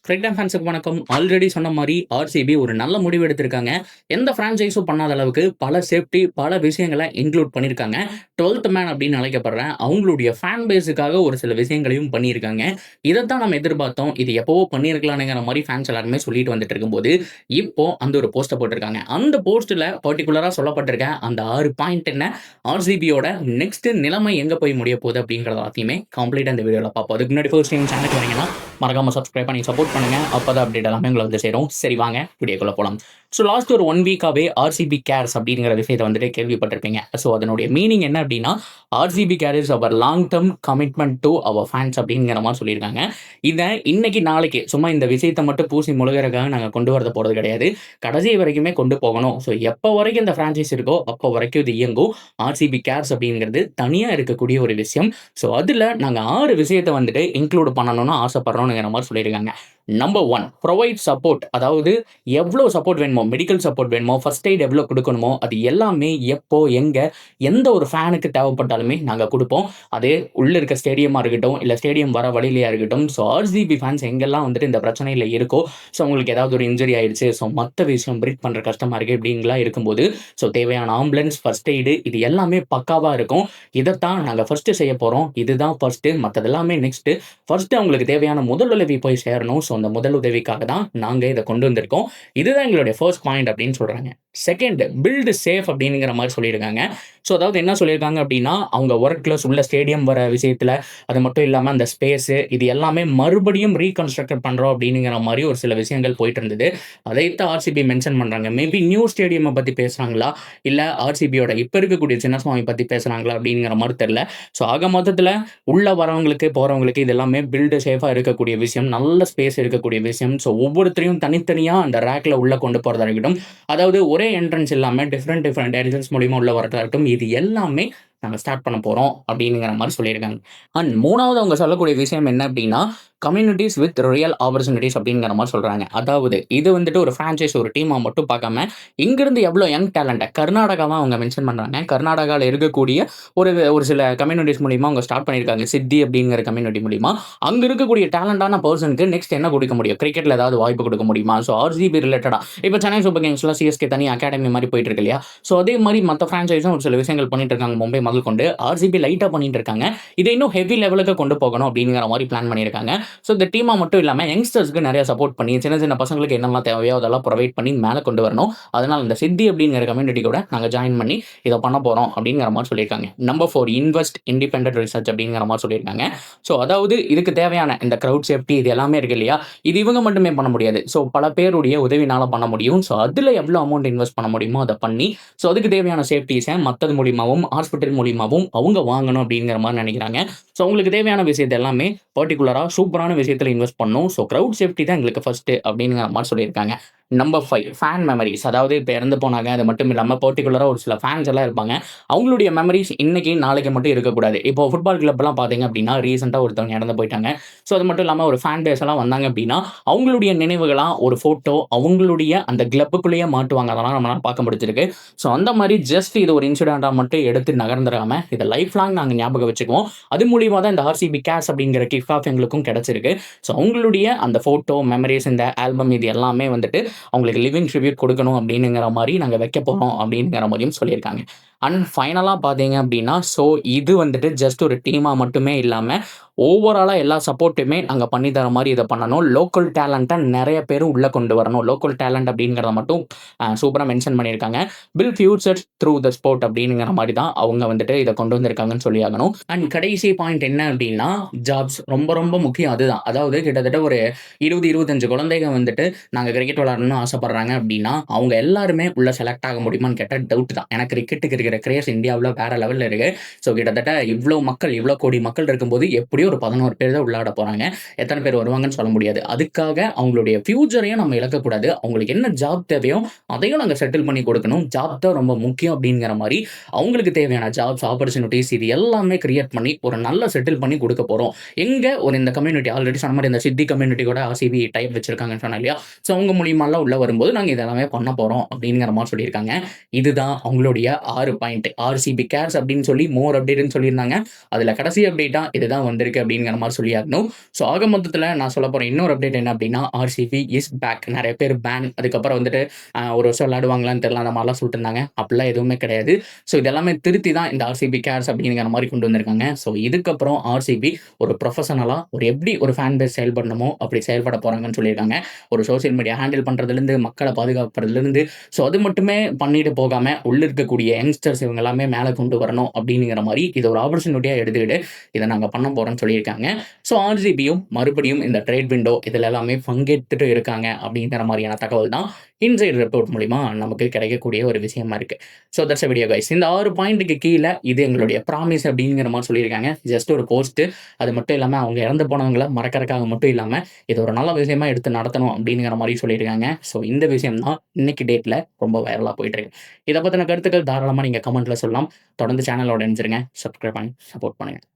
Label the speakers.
Speaker 1: Cricket ஃபேன்ஸுக்கு வணக்கம். Already சொன்ன மாரி ஆர்சிபி ஒரு நல்ல முடிவு எடுத்திருக்காங்க. எந்த ஃபிரான்சைஸும் பண்ணாத அளவுக்கு பல சேஃப்டி, பல விஷயங்கள இன்க்ளூட் பண்ணியிருக்காங்க. 12த் மேன் அப்படின்னு அழைக்கப்படுற அவங்களுடைய ஃபேன் பேஸுக்காக ஒரு சில விஷயங்களையும் பண்ணியிருக்காங்க. இதத்தான் நம்ம எதிர்பார்த்தோம். இது எப்பவோ பண்ணியிருக்கலாம்ங்கிற மாரி ஃபேன்ஸ் எல்லாருமே சொல்லிட்டு வந்துட்டு இருக்கும்போது, இப்போ அந்த ஒரு போஸ்ட்ட போட்டிருக்காங்க. அந்த போஸ்ட்ல பர்ட்டிகுலரா சொல்லப்பட்டிருக்க அந்த 6 பாயிண்ட் என்ன? ஆர்சிபியோட நெக்ஸ்ட் நிலைமை எங்க போய் முடிய போகுது அப்படிங்கிறத எல்லாத்தையுமே கம்ப்ளீட்டா இந்த வீடியோல பார்ப்போம். அதுக்கு முன்னாடி ஃபர்ஸ்ட் டைம் சேனலுக்கு வரீங்கன்னா மறக்காம சப்ஸ்கிரைப் பண்ணி சப்போர்ட் பண்ணுங்க. அப்பதான் அப்டேட் எல்லாமே உங்களை வந்து சேரும். சரி வாங்க வீடியோக்குள்ள போலாம். ஸோ லாஸ்ட் ஒரு 1 வீக்காவே ஆர்சிபி கேர்ஸ் அப்படிங்கிற விஷயத்தை வந்துட்டு கேள்விப்பட்டிருப்பீங்க. ஸோ அதனுடைய மீனிங் என்ன அப்படின்னா, RCB care is our long term commitment to our fans அப்படிங்கிற மாதிரி சொல்லியிருக்காங்க. இதை இன்னைக்கு நாளைக்கு சும்மா இந்த விஷயத்தை மட்டும் பூசி முழுகிறதுக்காக நாங்கள் கொண்டு வரது போகிறது கிடையாது. கடைசி வரைக்குமே கொண்டு போகணும். ஸோ எப்போ வரைக்கும் இந்த ஃப்ரான்ச்சைஸ் இருக்கோ அப்போ வரைக்கும் இது இயங்கும். ஆர்சிபி கேர்ஸ் அப்படிங்கிறது தனியாக இருக்கக்கூடிய ஒரு விஷயம். ஸோ அதில் நாங்கள் 6 விஷயத்தை வந்துட்டு இன்க்ளூட் பண்ணணும்னு ஆசைப்படுறோம்ங்கிற மாதிரி சொல்லியிருக்காங்க. Number 1 provide support. அதாவது எவ்வளோ சப்போர்ட் வேணுமோ, மெடிக்கல் சப்போர்ட் வேணுமோ, ஃபர்ஸ்ட் எய்ட் எவ்வளோ கொடுக்கணுமோ அது எல்லாமே எப்போ, எங்க, எந்த ஒரு ஃபேனுக்கு தேவைப்பட்டாலுமே நாங்கள் கொடுப்போம். அது உள்ள இருக்க ஸ்டேடியமாக இருக்கட்டும், இல்லை ஸ்டேடியம் வர வழியிலையா இருக்கட்டும். ஸோ ஆர்சிபி ஃபேன்ஸ் எங்கெல்லாம் வந்துட்டு இந்த பிரச்சனையில் இருக்கோ, ஸோ உங்களுக்கு ஏதாவது ஒரு இன்ஜுரி ஆயிடுச்சு, ஸோ மற்ற விஷயம் பிரீத் பண்ணுற கஷ்டமாக இருக்குது இப்படிங்கலாம் இருக்கும்போது, ஸோ தேவையான ஆம்புலன்ஸ், ஃபர்ஸ்ட் எய்டு இது எல்லாமே பக்காவாக இருக்கும். இதைத்தான் நாங்கள் ஃபர்ஸ்ட் செய்ய போகிறோம். இதுதான் ஃபர்ஸ்ட், மற்றது எல்லாமே நெக்ஸ்ட். ஃபர்ஸ்ட் அவங்களுக்கு தேவையான முதலுதவி போய் சேரணும். ஸோ அந்த முதலுதவிக்காக தான் நாங்கள் இதை கொண்டு வந்திருக்கோம். இதுதான் எங்களுடைய ஃபர்ஸ்ட் பாயிண்ட் அப்படின்னு சொல்றாங்க. செகண்ட், பில்டு சேஃப் அப்படிங்கிற மாதிரி சொல்லியிருக்காங்க. ஸோ அதாவது என்ன சொல்லியிருக்காங்க அப்படின்னா, அவங்க ஒர்க்ல உள்ள ஸ்டேடியம் வர விஷயத்துல, அது மட்டும் இல்லாமல் அந்த ஸ்பேஸு இது எல்லாமே மறுபடியும் ரீகன்ஸ்ட்ரக்ட் பண்ணுறோம் அப்படிங்கிற மாதிரி ஒரு சில விஷயங்கள் போயிட்டு இருந்தது. அதைத்தான் ஆர்சிபி மென்ஷன் பண்ணுறாங்க. மேபி நியூ ஸ்டேடியம் பற்றி பேசுகிறாங்களா, இல்லை ஆர்சிபியோட இப்போ இருக்கக்கூடிய சின்னசுவாமி பற்றி பேசுகிறாங்களா அப்படிங்கிற மாதிரி தெரியல. ஸோ ஆக மொத்தத்தில் உள்ள வரவங்களுக்கு, போறவங்களுக்கு இது எல்லாமே பில்டு சேஃபா இருக்கக்கூடிய விஷயம். நல்ல ஸ்பேஸ் இருக்கக்கூடிய விஷயம். ஸோ ஒவ்வொருத்தரையும் தனித்தனியா அந்த ரேக்ல உள்ள கொண்டு போறதா இருக்கட்டும். அதாவது ஒரே என்ட்ரன்ஸ் இல்லாம டிஃபரெண்ட் டிஃபரெண்ட் என்ட்ரன்ஸ் மூலியமா உள்ள வரதா இருக்கட்டும். இது எல்லாமே நாங்க ஸ்டார்ட் பண்ண போறோம் அப்படிங்கிற மாதிரி சொல்லியிருக்காங்க. அண்ட் 3வது அவங்க சொல்லக்கூடிய விஷயம் என்ன அப்படின்னா, கம்யூனிட்டிஸ் வித் ரியல் ஆப்பர்ச்சுனிட்டிஸ் அப்படிங்கிற மாதிரி சொல்றாங்க. அதாவது இது வந்துட்டு ஒரு ஃப்ரான்ச்சைஸ், ஒரு டீமா மட்டும் பார்க்காம, இங்கிருந்து எவ்வளோ யங் டேலண்ட்ட கர்நாடகாவா அவங்க மென்ஷன் பண்றாங்க. கர்நாடகால இருக்கக்கூடிய ஒரு ஒரு சில கம்யூனிட்டிஸ் மூலியமா அவங்க ஸ்டார்ட் பண்ணியிருக்காங்க. சித்தி அப்படிங்கிற கம்யூனிட்டி மூலியமா. அங்க இருக்கக்கூடிய டேலண்டான பெர்சனுக்கு நெக்ஸ்ட் என்ன கொடுக்க முடியும்? கிரிக்கெட்ல ஏதாவது வாய்ப்பு கொடுக்க முடியுமா? ஸோ ஆர்சிபி ரிலேட்டடா இப்போ சென்னை சூப்பர் கிங்ஸ்ல சிஎஸ்கே தனி அகாடமி மாதிரி போயிட்டு இருக்கு இல்லையா? ஸோ அதே மாதிரி மற்ற ஃப்ரான்ச்சைஸும் ஒரு சில விஷயங்கள் பண்ணிட்டு இருக்காங்க. மும்பை முதல் கொண்டு ஆர்சிபி லைட்டா பண்ணிட்டு இருக்காங்க. இதை இன்னும் ஹெவி லெவலுக்கு கொண்டு போகணும் அப்படிங்கிற மாதிரி பிளான் பண்ணியிருக்காங்க. ஸோ இந்த டீமா மட்டும் இல்லாம யங்ஸ்டர்ஸ்க்கு நிறைய சப்போர்ட் பண்ணி சின்ன சின்ன பசங்களுக்கு என்னெல்லாம் தேவையோ அதெல்லாம் ப்ரொவைட் பண்ணி மேலே கொண்டு வரணும். அதனால இந்த சித்தி அப்படிங்கிற கம்யூனிட்டி கூட நாங்கள் ஜாயின் பண்ணி இதை பண்ண போறோம் அப்படிங்கிற மாதிரி சொல்லியிருக்காங்க. நம்பர் 4 இன்வெஸ்ட் இண்டிபெண்டன்ட் ரிசர்ச் அப்படிங்கிற மாதிரி சொல்லியிருக்காங்க. ஸோ அதாவது இதுக்கு தேவையான இந்த கிரவுட் சேஃப்டி இது எல்லாமே இருக்கு இல்லையா? இது இவங்க மட்டுமே பண்ண முடியாது. ஸோ பல பேருடைய உதவினால பண்ண முடியும். ஸோ அதில் எவ்வளோ அமௌண்ட் இன்வெஸ்ட் பண்ண முடியுமோ அதை பண்ணி, ஸோ அதுக்கு தேவையான சேஃப்டிஸை மற்றது மூலியமாகவும் ஹாஸ்பிட்டல் மூலியமாகவும் அவங்க வாங்கணும் அப்படிங்கிற மாதிரி நினைக்கிறாங்க. ஸோ உங்களுக்கு தேவையான விஷயத்தை எல்லாமே பர்ட்டிகுலரா சூப்பரான விஷயத்துல இன்வெஸ்ட் பண்ணணும். ஸோ கிரவுட் சேஃப்டி தான் எங்களுக்கு ஃபர்ஸ்ட் அப்படிங்கிற மாதிரி சொல்லியிருக்காங்க. Number 5 fan memories. அதாவது இப்போ இறந்து போனாங்க, அது மட்டும் இல்லாமல் பர்ட்டிகுலரா ஒரு சில ஃபேன்ஸ் எல்லாம் இருப்பாங்க. அவங்களுடைய மெமரிஸ் இன்னைக்கு நாளைக்கு மட்டும் இருக்கக்கூடாது. இப்போ ஃபுட்பால் கிளப்லாம் பார்த்தீங்க அப்படின்னா ரீசெண்டாக ஒருத்தவங்க இறந்து போயிட்டாங்க. ஸோ அது மட்டும் இல்லாமல் ஒரு ஃபேன் பேஸ் எல்லாம் வந்தாங்க அப்படின்னா அவங்களுடைய நினைவுகளா ஒரு ஃபோட்டோ அவங்களுடைய அந்த கிளப்புக்குள்ளேயே மாட்டுவாங்க. அதெல்லாம் நம்மளால பார்க்க முடிஞ்சிருக்கு. ஸோ அந்த மாதிரி ஜஸ்ட் இது ஒரு இன்சிடென்ட்டாக மட்டும் எடுத்து நகர்ந்துடாம இதை லைஃப் லாங் நாங்கள் ஞாபகம் வச்சுக்குவோம். அது மூலியமா தான் இந்த ஆர்சிபி கேஷ் அப்படிங்கிற கிஃப்ட் ஆஃப் எங்களுக்கும் கிடைச்சிருக்கு. ஸோ அவங்களுடைய அந்த ஃபோட்டோ மெமரிஸ் இந்த ஆல்பம் இது எல்லாமே வந்துட்டு அவங்களுக்கு லிவிங் ட்ரிபியூட் கொடுக்கணும் அப்படிங்கிற மாதிரி நாங்கள் வைக்க போகிறோம் அப்படிங்கிற மாதிரியும் சொல்லியிருக்காங்க. அண்ட் ஃபைனலாக பார்த்தீங்க அப்படின்னா, ஸோ இது வந்துட்டு ஜஸ்ட் ஒரு டீமாக மட்டுமே இல்லாமல் ஓவராலாக எல்லா சப்போர்ட்டுமே நாங்கள் பண்ணி தர மாதிரி இதை பண்ணணும். லோக்கல் டேலண்ட்டை நிறைய பேர் உள்ளே கொண்டு வரணும். லோக்கல் டேலண்ட் அப்படிங்கிறத மட்டும் சூப்பராக மென்ஷன் பண்ணியிருக்காங்க. Bill future through the sport அப்படிங்கிற மாதிரி தான் அவங்க வந்துட்டு இதை கொண்டு வந்திருக்காங்கன்னு சொல்லி ஆகணும். அண்ட் கடைசி பாயிண்ட் என்ன அப்படின்னா, ஜாப்ஸ் ரொம்ப ரொம்ப முக்கியம். அதுதான் அதாவது கிட்டத்தட்ட ஒரு 20-25 குழந்தைங்க வந்துட்டு நாங்கள் கிரிக்கெட் விளையாடணும்னு ஆசைப்படுறாங்க அப்படின்னா அவங்க எல்லாருமே உள்ள செலக்ட் ஆக முடியுமான்னு கேட்டால் டவுட் தான். ஏன்னா கிரிக்கெட்டுக்கு இருக்கிற கிரேஸ் இந்தியாவில் வேற லெவலில் இருக்கு. ஸோ கிட்டத்தட்ட இவ்வளோ மக்கள், இவ்வளோ கோடி மக்கள் இருக்கும்போது எப்படியோ ஒரு 11 பேர் தான் உள்ளாட போறாங்க. எத்தனை பேர் வருவாங்கன்னு சொல்ல முடியாது. அதுக்காக அவங்களுடைய ஃபியூச்சரையும் நம்ம இழக்கக்கூடாது. அவங்களுக்கு என்ன ஜாப் தேவையோ அதையும் நாங்கள் செட்டில் பண்ணி கொடுக்கணும். ஜாப் தான் ரொம்ப முக்கியம் அப்படிங்கிற மாதிரி அவங்களுக்கு தேவையான ஜாப்ஸ் ஆப்பர்ச்சுனிட்டிஸ் இது எல்லாமே கிரியேட் பண்ணி ஒரு நல்ல செட்டில் பண்ணி கொடுக்க போறோம். எங்க ஒரு இந்த கம்யூனிட்டி ஆல்ரெடி சொன்ன மாதிரி இந்த சித்தி கம்யூனிட்டி கூட ஆர்சிபி டைப் வச்சிருக்காங்கன்னு சொன்னா இல்லையா? ஸோ அவங்க மூலியமாலாம் உள்ள வரும்போது நாங்கள் இதெல்லாமே பண்ண போறோம் அப்படிங்கிற மாதிரி சொல்லியிருக்காங்க. இதுதான் அவங்களுடைய 6 பாயிண்ட் ஆர்சிபி கேர்ஸ் அப்படின்னு சொல்லி மோர் அப்டேட்னு சொல்லியிருந்தாங்க. அதில் கடைசி அப்டேட்டா இதுதான் வந்திருக்கு அப்படிங்கிற மாதிரி சொல்லியாகணும். ஸோ ஆக மொத்தத்தில் நான் சொல்ல போகிற இன்னொரு அப்டேட் என்ன அப்படின்னா ஆர்சிபி இஸ் பேக். நிறைய பேர் பேன் அதுக்கப்புறம் வந்துட்டு ஒரு வருஷம் விளையாடுவாங்களான்னு தெரியல அந்த மாதிரிலாம் சொல்லிட்டு இருந்தாங்க. அப்படிலாம் எதுவுமே கிடையாது. ஸோ இதெல்லாமே திருத்தி தான் இந்த ஆர்சிபி கேர்ஸ் அப்படிங்கிற மாதிரி கொண்டு வந்திருக்காங்க. ஸோ இதுக்கப்புறம் ஆர்சிபி ஒரு ப்ரொஃபஷனலாக எப்படி ஒரு ஃபேன் பேஸ் செயல்படணுமோ அப்படி செயல்பட போகிறாங்கன்னு சொல்லியிருக்காங்க. ஒரு சோசியல் மீடியா ஹேண்டில் பண்ணுறதுலேருந்து மக்களை பாதுகாப்புறதுலேருந்து ஸோ அது மட்டுமே பண்ணிட்டு போகாமல் உள்ள இருக்கக்கூடிய யங்ஸ்டர்ஸ் இவங்க எல்லாமே மேலே கொண்டு வரணும் அப்படிங்கிற மாதிரி இது ஒரு ஆப்பர்ச்சுனிட்டியாக எடுத்துக்கிட்டு இதை நாங்கள் பண்ண போகிறோம்னு சொல்லியிருக்காங்க. ஸோ ஆர்சிபியும் மறுபடியும் இந்த ட்ரேட் விண்டோ இதில் எல்லாமே பங்கேற்றுட்டு இருக்காங்க அப்படிங்கிற மாதிரியான தகவல் தான் இன்சைட் ரிப்போர்ட் மூலிமா நமக்கு கிடைக்கக்கூடிய ஒரு விஷயமா இருக்கு. So that's video guys. இந்த 6 பாயிண்ட்டுக்கு கீழே இது எங்களுடைய ப்ராமிஸ் அப்படிங்கிற மாதிரி சொல்லியிருக்காங்க. ஜஸ்ட் ஒரு போஸ்ட். அது மட்டும் இல்லாமல் அவங்க இறந்து போனவங்களை மறக்கறதுக்காக மட்டும் இல்லாமல் இது ஒரு நல்ல விஷயமா எடுத்து நடத்தணும் அப்படிங்கிற மாதிரி சொல்லியிருக்காங்க. ஸோ இந்த விஷயம் தான் இன்னைக்கு டேட்டில் ரொம்ப வைரலாக போயிட்டு இருக்கு. இதை பற்றின கருத்துக்கள் தாராளமாக நீங்கள் கமெண்ட்டில் சொல்லலாம். தொடர்ந்து சேனலோட இணைஞ்சிருங்க. சப்ஸ்கிரைப் பண்ணி சப்போர்ட் பண்ணுங்கள்.